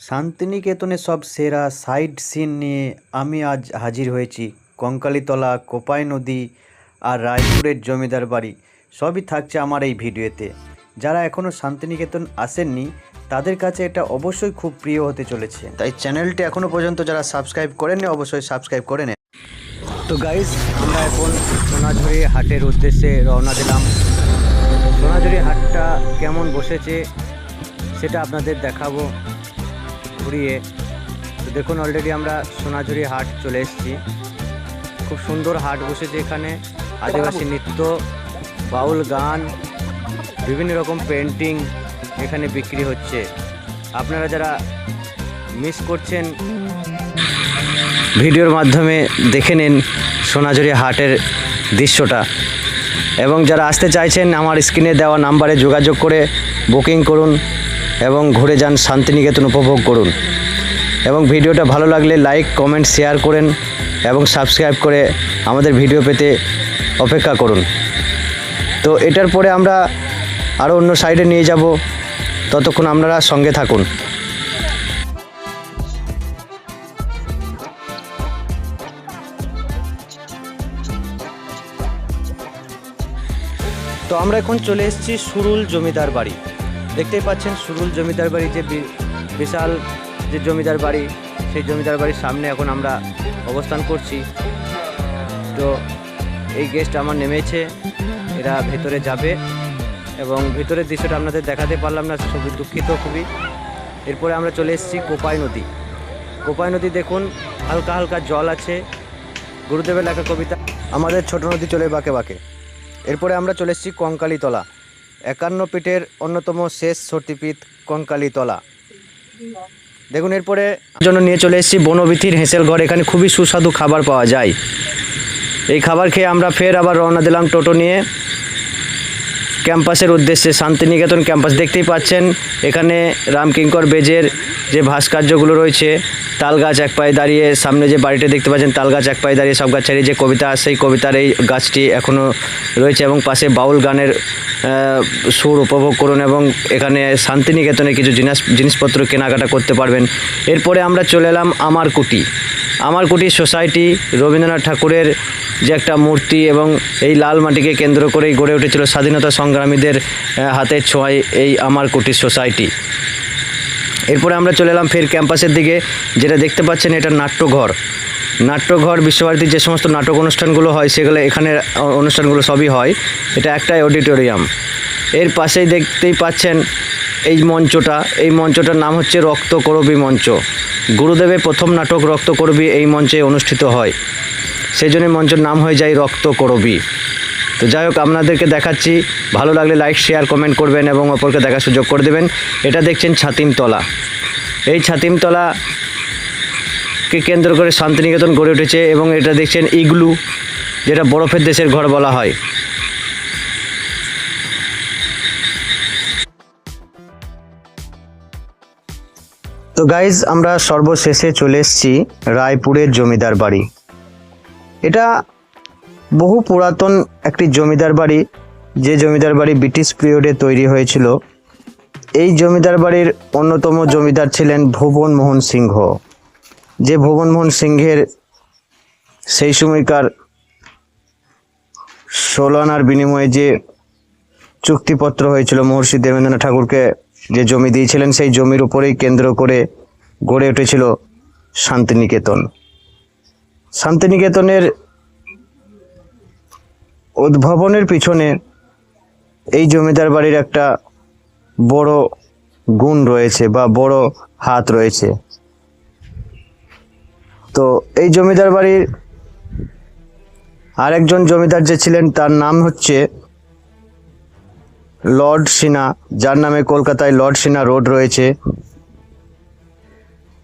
শান্তিনিকেতনে সব সেরা সাইট সিন নিয়ে আমি আজ হাজির হয়েছি। কঙ্কালীতলা, কোপাই নদী আর রায়পুরের জমিদার বাড়ি সবই থাকছে আমার এই ভিডিওতে। যারা এখনও শান্তিনিকেতন আসেননি তাদের কাছে এটা অবশ্যই খুব প্রিয় হতে চলেছে, তাই চ্যানেলটি এখনও পর্যন্ত যারা সাবস্ক্রাইব করেননি অবশ্যই সাবস্ক্রাইব করে নেন। তো গাইস, আমরা এখন সোনাঝুরি হাটের উদ্দেশ্যে রওনা দিলাম। সোনাঝুরি হাটটা কেমন বসেছে সেটা আপনাদের দেখাবো ঘুরিয়ে। তো দেখুন, অলরেডি আমরা সোনাঝুরি হাট চলে এসেছি। খুব সুন্দর হাট বসেছে এখানে। আদিবাসী নৃত্য, বাউল গান, বিভিন্ন রকম পেন্টিং এখানে বিক্রি হচ্ছে। আপনারা যারা মিস করছেন ভিডিওর মাধ্যমে দেখে নিন সোনাঝুরি হাটের দৃশ্যটা, এবং যারা আসতে চাইছেন আমার স্ক্রিনে দেওয়া নাম্বারে যোগাযোগ করে বুকিং করুন এবং ঘুরে যান, শান্তিনিকেতন উপভোগ করুন। এবং ভিডিওটা ভালো লাগলে লাইক, কমেন্ট, শেয়ার করেন এবং সাবস্ক্রাইব করে আমাদের ভিডিও পেতে অপেক্ষা করুন। তো এটার পরে আমরা আরও অন্য সাইডে নিয়ে যাব, ততক্ষণ আপনারা সঙ্গে থাকুন। তো আমরা এখন চলে এসেছি সুরুল জমিদার বাড়ি। দেখতেই পাচ্ছেন সুরুল জমিদার বাড়ি, যে বিশাল যে জমিদার বাড়ি, সেই জমিদার বাড়ির সামনে এখন আমরা অবস্থান করছি। তো এই গেস্ট আমার নেমেছে, এরা ভেতরে যাবে এবং ভেতরের দৃশ্যটা আপনাদের দেখাতে পারলাম না, খুবই দুঃখিত খুবই। এরপরে আমরা চলে এসেছি কোপাই নদী। কোপাই নদী দেখুন, হালকা হালকা জল আছে। গুরুদেবের লেখা কবিতা আমাদের ছোট নদী চলে বাঁকে বাঁকে। এরপরে আমরা চলে এসেছি কঙ্কালীতলা, 51 পীঠের অন্যতম শেষ সতীপীঠ কঙ্কালীতলা। দেখুন, এরপরে জন্য নিয়ে চলে এসেছি বনবিথির হেঁসেল ঘর। এখানে খুবই সুস্বাদু খাবার পাওয়া যায়। এই খাবার খেয়ে আমরা ফের আবার রওনা দিলাম টোটো নিয়ে ক্যাম্পাসের উদ্দেশ্যে, শান্তিনিকেতন ক্যাম্পাস। দেখতেই পাচ্ছেন এখানে রামকিঙ্কর বেজের যে ভাস্কর্যগুলো রয়েছে, তাল গাছ এক পায়ে দাঁড়িয়ে, সামনে যে বাড়িটা দেখতে পাচ্ছেন তাল গাছ এক পায়ে দাঁড়িয়ে, সব গাছ ছাড়িয়ে যে কবিতা, সেই কবিতার এই গাছটি এখনও রয়েছে এবং পাশে বাউল গানের সুর উপভোগ করুন এবং এখানে শান্তিনিকেতনে কিছু জিনিসপত্র কেনাকাটা করতে পারবেন। এরপরে আমরা চলে এলাম আমার কুটি সোসাইটি। রবীন্দ্রনাথ ঠাকুরের যে একটা মূর্তি এবং এই লাল মাটিকে কেন্দ্র করেই গড়ে উঠেছিল স্বাধীনতা সংগ্রামীদের হাতের ছোঁয়ায় এই আমার কুটি সোসাইটি। এরপরে আমরা চলে এলাম ফের ক্যাম্পাসের দিকে। যেটা দেখতে পাচ্ছেন এটা নাট্যঘর বিশ্বভারতীর যে সমস্ত নাটক অনুষ্ঠানগুলো হয় সেগুলো এখানে অনুষ্ঠানগুলো সবই হয়। এটা একটাই অডিটোরিয়াম। এর পাশেই দেখতেই পাচ্ছেন এই মঞ্চটার নাম হচ্ছে রক্তকরবী মঞ্চ। গুরুদেবের প্রথম নাটক রক্তকরবী এই মঞ্চে অনুষ্ঠিত হয়, সেই জন্য মঞ্চের নাম হয়ে যায় রক্তকরবী। তো যাই হোক, আপনাদেরকে দেখাচ্ছি, ভালো লাগলে লাইক, শেয়ার, কমেন্ট করবেন এবং অপরকে দেখার সুযোগ করে দেবেন। এটা দেখছেন ছাতিমতলা। এই ছাতিমতলাকে কেন্দ্র করে শান্তিনিকেতন গড়ে উঠেছে এবং এটা দেখছেন ইগলু, যেটা বরফের দেশের ঘর বলা হয়। তো গাইজ, আমরা সর্বশেষে চলে এসেছি রায়পুরের জমিদার বাড়ি। এটা বহু পুরাতন একটি জমিদার বাড়ি, যে জমিদার বাড়ি ব্রিটিশ পিরিয়ডে তৈরি হয়েছিল। এই জমিদার বাড়ির অন্যতম জমিদার ছিলেন ভুবন মোহন সিংহ, যে ভুবন মোহন সিংহের সেই সময়কার 16 আনার বিনিময়ে যে চুক্তিপত্র হয়েছিল, মহর্ষি দেবেন্দ্রনাথ ঠাকুরকে যে জমি দিয়েছিলেন, সেই জমির উপরেই কেন্দ্র করে গড়ে উঠেছিল শান্তিনিকেতন। শান্তিনিকেতনের উদ্ভাবনের পিছনে এই জমিদার বাড়ির একটা বড় গুণ রয়েছে বা বড় হাত রয়েছে। তো এই জমিদার বাড়ির আরেকজন জমিদার যে ছিলেন তার নাম হচ্ছে লর্ড সিনহা, যার নামে কলকাতায় লর্ড সিনহা রোড রয়েছে।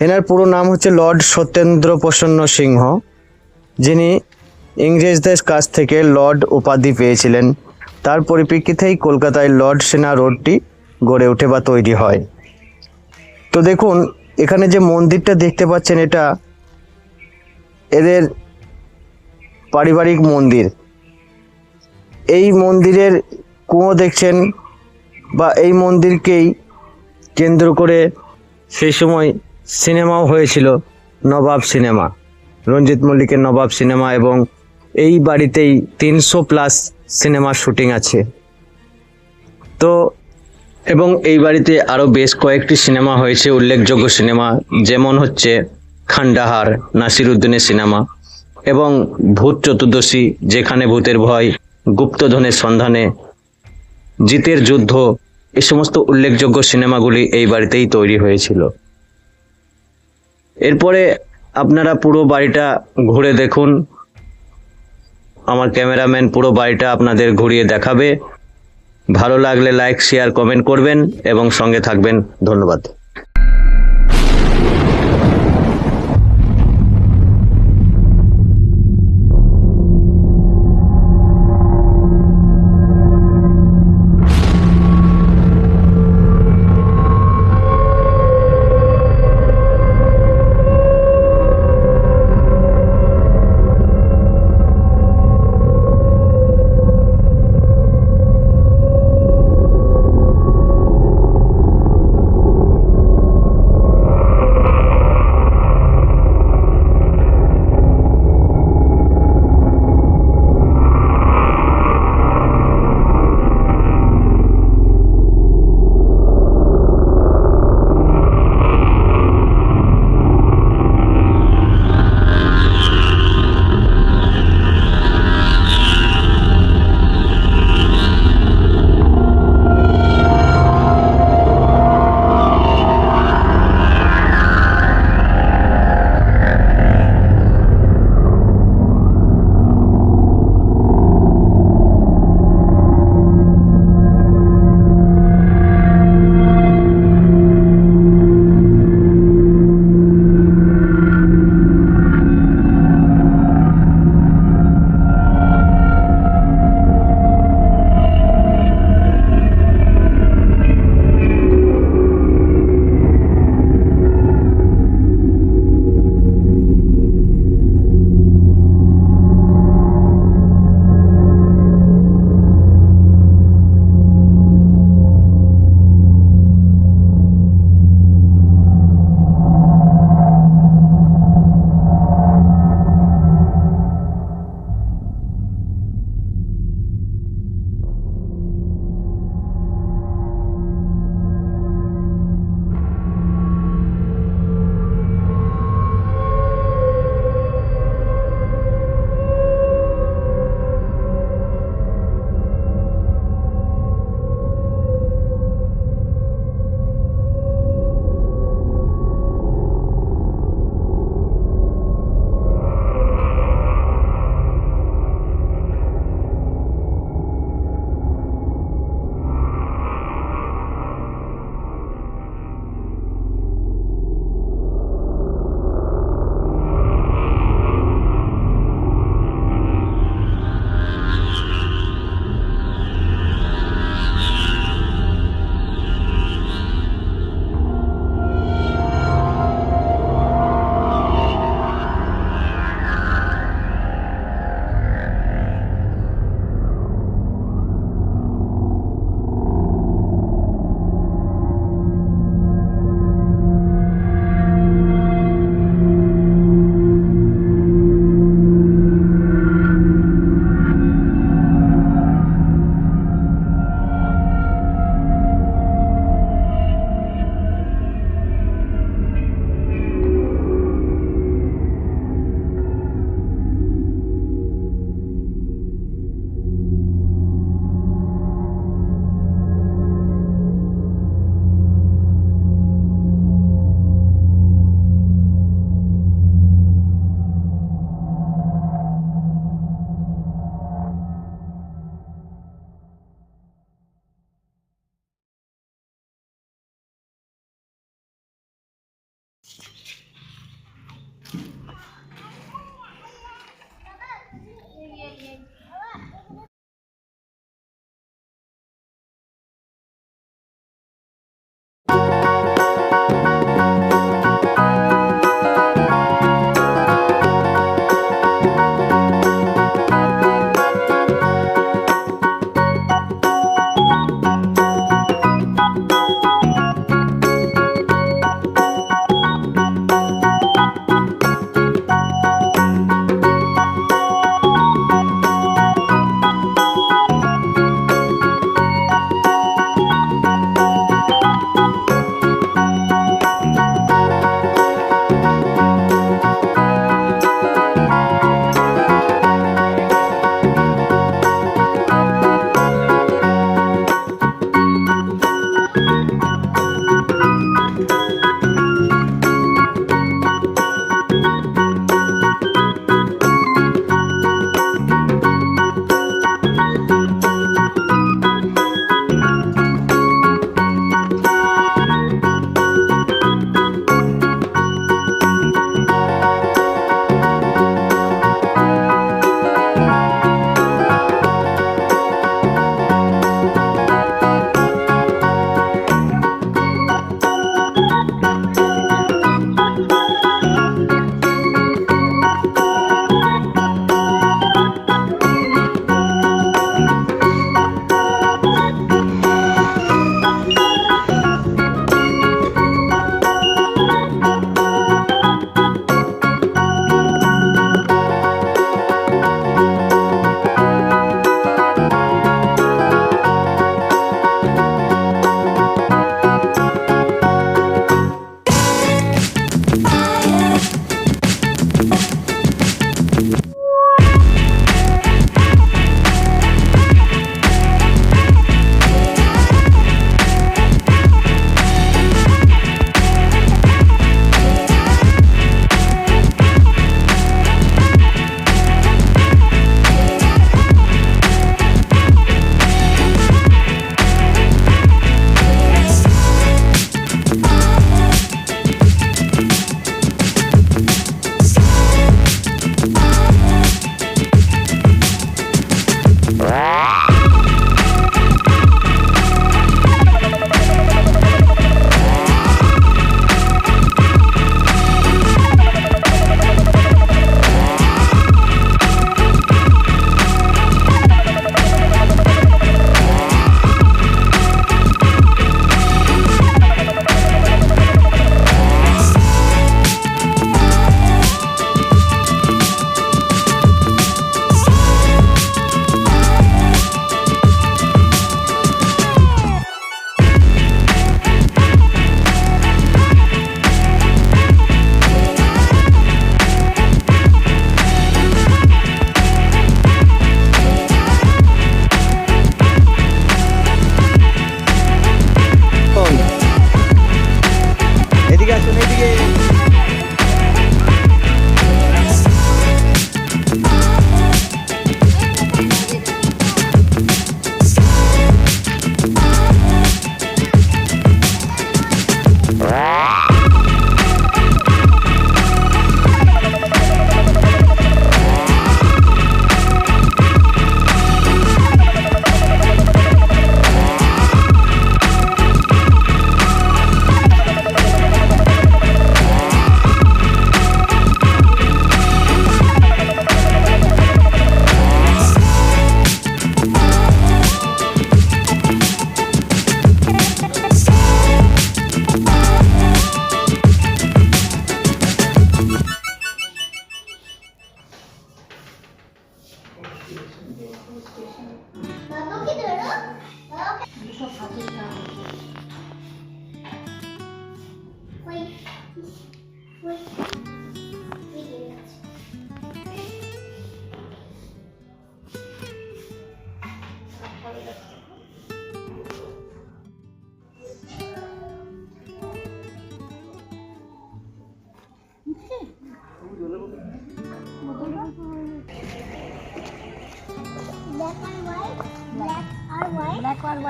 এনার পুরো নাম হচ্ছে লর্ড সত্যেন্দ্র প্রসন্ন সিংহ, যিনি ইংরেজদের কাছ থেকে লর্ড উপাধি পেয়েছিলেন। তার পরিপ্রেক্ষিতেই কলকাতায় লর্ড সিনহা রোডটি গড়ে ওঠে বা তৈরি হয়। তো দেখুন, এখানে যে মন্দিরটা দেখতে পাচ্ছেন এটা এদের পারিবারিক মন্দির। এই মন্দিরের কুয়ো দেখছেন, বা এই মন্দিরকেই কেন্দ্র করে সেই সময় সিনেমাও হয়েছিল, নবাব সিনেমা, রঞ্জিত মল্লিকের নবাব সিনেমা, এবং এই বাড়িতেই 300+ সিনেমার শুটিং আছে। তো এবং এই বাড়িতে আরও বেশ কয়েকটি সিনেমা হয়েছে, উল্লেখযোগ্য সিনেমা, যেমন হচ্ছে খান্ডাহার, নাসিরুদ্দিনের সিনেমা, এবং ভূত চতুর্দশী, যেখানে ভূতের ভয়, গুপ্তধনের সন্ধানে, জিতের যুদ্ধ, এই সমস্ত উল্লেখযোগ্য সিনেমাগুলি এই বাড়িতেই তৈরি হয়েছিল। এরপরে আপনারা পুরো বাড়িটা ঘুরে দেখুন, আমার ক্যামেরাম্যান পুরো বাড়িটা আপনাদের ঘুরিয়ে দেখাবে। ভালো লাগলে লাইক, শেয়ার, কমেন্ট করবেন এবং সঙ্গে থাকবেন। ধন্যবাদ।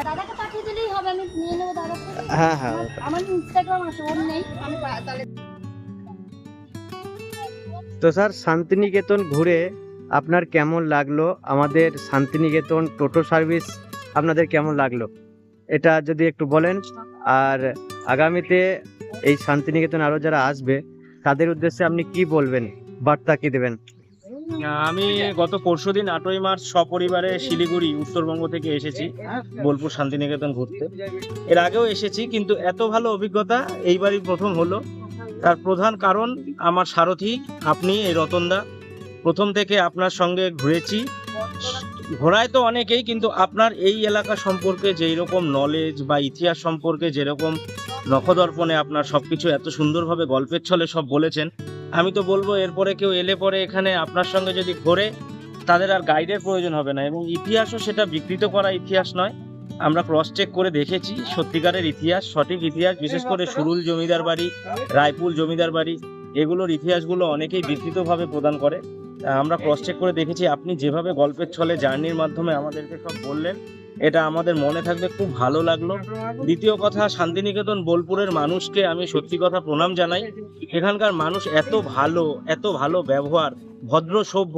দাদাকে পাঠিয়ে দিলেই হবে, আমি নিয়ে নেবো দাদা থেকে। হ্যাঁ হ্যাঁ, আমার ইনস্টাগ্রাম আছে, ওর নেই, আমি তাহলে। তো স্যার শান্তিনিকেতন ঘুরে আপনার কেমন লাগলো? আমাদের শান্তিনিকেতন টোটো সার্ভিস আপনাদের কেমন লাগলো এটা যদি একটু বলেন। আর আগামীতে এই শান্তিনিকেতন আরো যারা আসবে তাদের উদ্দেশ্যে আপনি কি বলবেন, বার্তা কি দেবেন? আমি গত পরশুদিন 8ই মার্চ সপরিবারে শিলিগুড়ি উত্তরবঙ্গ থেকে এসেছি বোলপুর শান্তিনিকেতন ঘুরতে। এর আগেও এসেছি, কিন্তু এত ভালো অভিজ্ঞতা এইবারই প্রথম হলো। তার প্রধান কারণ আমার সারথি আপনি, এই রতনদা। প্রথম থেকে আপনার সঙ্গে ঘুরেছি, ঘোরায় তো অনেকেই, কিন্তু আপনার এই এলাকা সম্পর্কে যেই রকম নলেজ বা ইতিহাস সম্পর্কে যেরকম নখদর্পণে আপনার সবকিছু এত সুন্দরভাবে গল্পের ছলে সব বলেছেন, আমি তো বলবো এরপরে কেউ এলে পরে এখানে আপনার সঙ্গে যদি ঘোরে তাদের আর গাইডের প্রয়োজন হবে না। এবং ইতিহাসও সেটা বিকৃত করা ইতিহাস নয়, আমরা ক্রস চেক করে দেখেছি সত্যিকারের ইতিহাস, সঠিক ইতিহাস। বিশেষ করে সুরুল জমিদার বাড়ি, রায়পুর জমিদার বাড়ি, এগুলোর ইতিহাসগুলো অনেকেই বিকৃতভাবে প্রদান করে। আমরা ক্রস চেক করে দেখেছি। আপনি যেভাবে গল্পের ছলে জার্নির মাধ্যমে আমাদেরকে সব বললেন, এটা আমাদের মনে থাকবে, খুব ভালো লাগলো। দ্বিতীয় কথা, শান্তিনিকেতন বোলপুরের মানুষকে আমি সত্যি কথা প্রণাম জানাই। এখানকার মানুষ এত ভালো, এত ভালো ব্যবহার, ভদ্র সভ্য।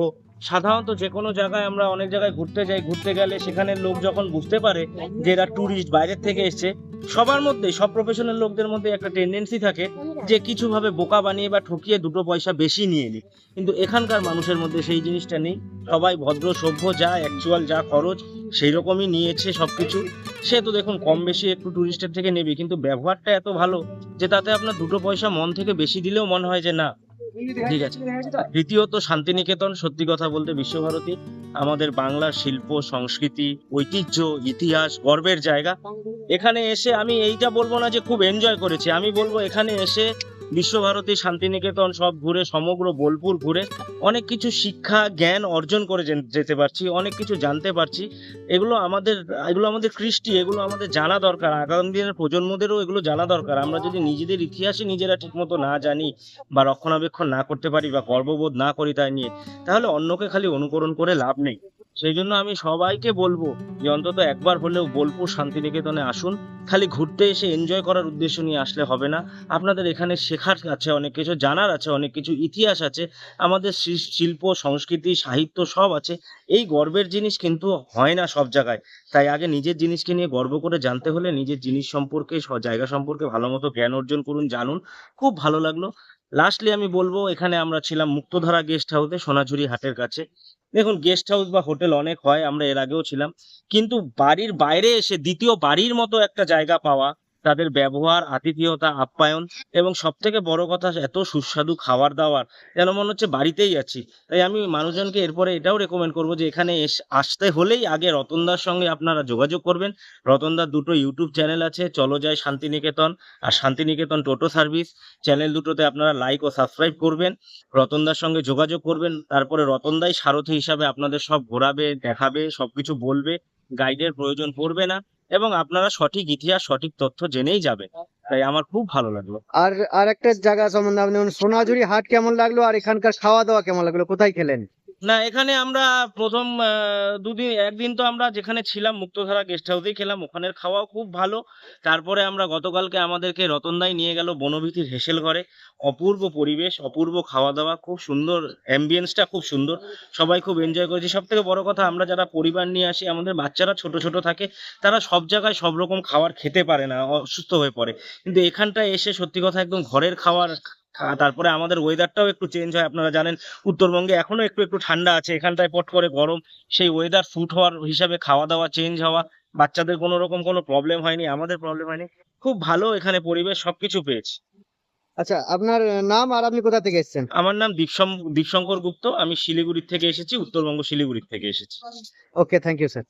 সাধারণত যে কোনো জায়গায় আমরা অনেক জায়গায় ঘুরতে যাই, ঘুরতে গেলে সেখানের লোক যখন বুঝতে পারে যে এরা ট্যুরিস্ট, বাইরের থেকে এসছে, সবার মধ্যে, সব প্রফেশনাল লোকদের মধ্যে একটা টেন্ডেন্সি থাকে যে কিছুভাবে বোকা বানিয়ে বা ঠকিয়ে দুটো পয়সা বেশি নিয়ে নিই। কিন্তু এখানকার মানুষের মধ্যে সেই জিনিসটা নেই। সবাই ভদ্র সভ্য, যা অ্যাকচুয়াল যা খরচ সেই রকমই নিয়েছে সবকিছু। সে তো দেখুন কম বেশি একটু ট্যুরিস্টের থেকে নেবে, কিন্তু ব্যবহারটা এত ভালো যে তাতে আপনার দুটো পয়সা মন থেকে বেশি দিলেও মনে হয় যে না ঠিক আছে। দ্বিতীয়ত, শান্তিনিকেতন সত্যি কথা বলতে বিশ্বভারতী আমাদের বাংলার শিল্প, সংস্কৃতি, ঐতিহ্য, ইতিহাস, গর্বের জায়গা। এখানে এসে আমি এইটা বলবো না যে খুব এনজয় করেছি, আমি বলবো এখানে এসে বিশ্বভারতী, শান্তিনিকেতন সব ঘুরে, সমগ্র বোলপুর ঘুরে অনেক কিছু শিক্ষা জ্ঞান অর্জন করে যেতে পারছি, অনেক কিছু জানতে পারছি। এগুলো আমাদের কৃষ্টি, এগুলো আমাদের জানা দরকার। আগামী দিনের প্রজন্মদেরও এগুলো জানা দরকার। আমরা যদি নিজেদের ইতিহাসই নিজেরা ঠিকমতো না জানি বা রক্ষণাবেক্ষণ না করতে পারি বা গর্ববোধ না করি তাই নিয়ে, তাহলে অন্যকে খালি অনুকরণ করে লাভ নেই। সেই জন্য আমি সবাইকে বলবো যে অন্তত একবার হলেও বোলপুর শান্তিনিকেতনে আসুন। খালি ঘুরতে এসে এনজয় করার উদ্দেশ্য নিয়ে আসলে হবে না। আপনাদের এখানে শেখার আছে অনেক কিছু, জানার আছে অনেক কিছু, ইতিহাস আছে, আমাদের শিল্প, সংস্কৃতি, সাহিত্য সব আছে। এই গর্বের জিনিস কিন্তু হয় না সব জায়গায়। তাই আগে নিজের জিনিসকে নিয়ে গর্ব করে জানতে হলে নিজের জিনিস সম্পর্কে, জায়গা সম্পর্কে ভালো মতো জ্ঞান অর্জন করুন, জানুন। খুব ভালো লাগলো। লাস্টলি আমি বলবো, এখানে আমরা ছিলাম মুক্তধারা গেস্ট হাউসে, সোনাঝুরি হাটের কাছে। দেখুন, গেস্ট হাউস বা হোটেল অনেক হয়, আমরা এর আগেও ছিলাম, কিন্তু বাড়ির বাইরে এসে দ্বিতীয় বাড়ির মতো একটা জায়গা পাওয়া, তাদের ব্যবহার, আতিথেয়তা, আপ্যায়ন এবং সব থেকে বড় কথা এত সুস্বাদু খাবার দাবার, যেন মনে হচ্ছে বাড়িতেই আছি। তাই আমি মানুষজনকে এরপরে এটাও রেকমেন্ড করবো যে এখানে আসতে হলেই আগে রতনদার সঙ্গে আপনারা যোগাযোগ করবেন। রতনদার দুটো ইউটিউব চ্যানেল আছে, চলো যাই শান্তিনিকেতন আর শান্তিনিকেতন টোটো সার্ভিস। চ্যানেল দুটোতে আপনারা লাইক ও সাবস্ক্রাইব করবেন, রতনদার সঙ্গে যোগাযোগ করবেন। তারপরে রতনদাই সারথি হিসাবে আপনাদের সব ঘোরাবে, দেখাবে, সবকিছু বলবে, গাইডের প্রয়োজন পড়বে না। এবং আপনারা সঠিক ইতিহাস সঠিক তথ্য জেনেই যাবেন। তাই আমার খুব ভালো লাগলো। আর একটা জায়গা সম্বন্ধে আপনি বলুন, সোনাঝুরি হাট কেমন লাগলো আর এখানকার খাওয়া দাওয়া কেমন লাগলো, কোথায় খেলেন? না, এখানে আমরা প্রথম একদিন তো আমরা যেখানে ছিলাম মুক্তধারা গেস্ট হাউসেই খেলাম, ওখানের খাওয়াও খুব ভালো। তারপরে আমরা গতকালকে আমাদেরকে রতনদাই নিয়ে গেল বনভীতির হেসেল ঘরে। অপূর্ব পরিবেশ, অপূর্ব খাওয়া দাওয়া, খুব সুন্দর অ্যাম্বিয়েন্সটা, খুব সুন্দর, সবাই খুব এনজয় করেছি। সব থেকে বড় কথা, আমরা যারা পরিবার নিয়ে আসি, আমাদের বাচ্চারা ছোট ছোট থাকে, তারা সব জায়গায় সব রকম খাবার খেতে পারে না, অসুস্থ হয়ে পড়ে। কিন্তু এখানটায় এসে সত্যি কথা একদম ঘরের খাবার তারপরে আমাদের ওয়েদারটাও একটু চেঞ্জ হয়। আপনারা জানেন উত্তরবঙ্গে এখনো একটু একটু ঠান্ডা আছে, এখানটায় পট করে গরম, সেই ওয়েদার স্যুট হওয়ার হিসাবে খাওয়া দাওয়া চেঞ্জ হওয়া, বাচ্চাদের কোনো রকম কোনো প্রবলেম হয়নি, আমাদের প্রবলেম হয়নি। খুব ভালো এখানে পরিবেশ, সবকিছু পেয়েছি। আচ্ছা, আপনার নাম আর আপনি কোথা থেকে এসেছেন? আমার নাম দীপশঙ্কর গুপ্ত, আমি শিলিগুড়ির থেকে এসেছি, উত্তরবঙ্গ শিলিগুড়ির থেকে এসেছি। ওকে, থ্যাংক ইউ স্যার।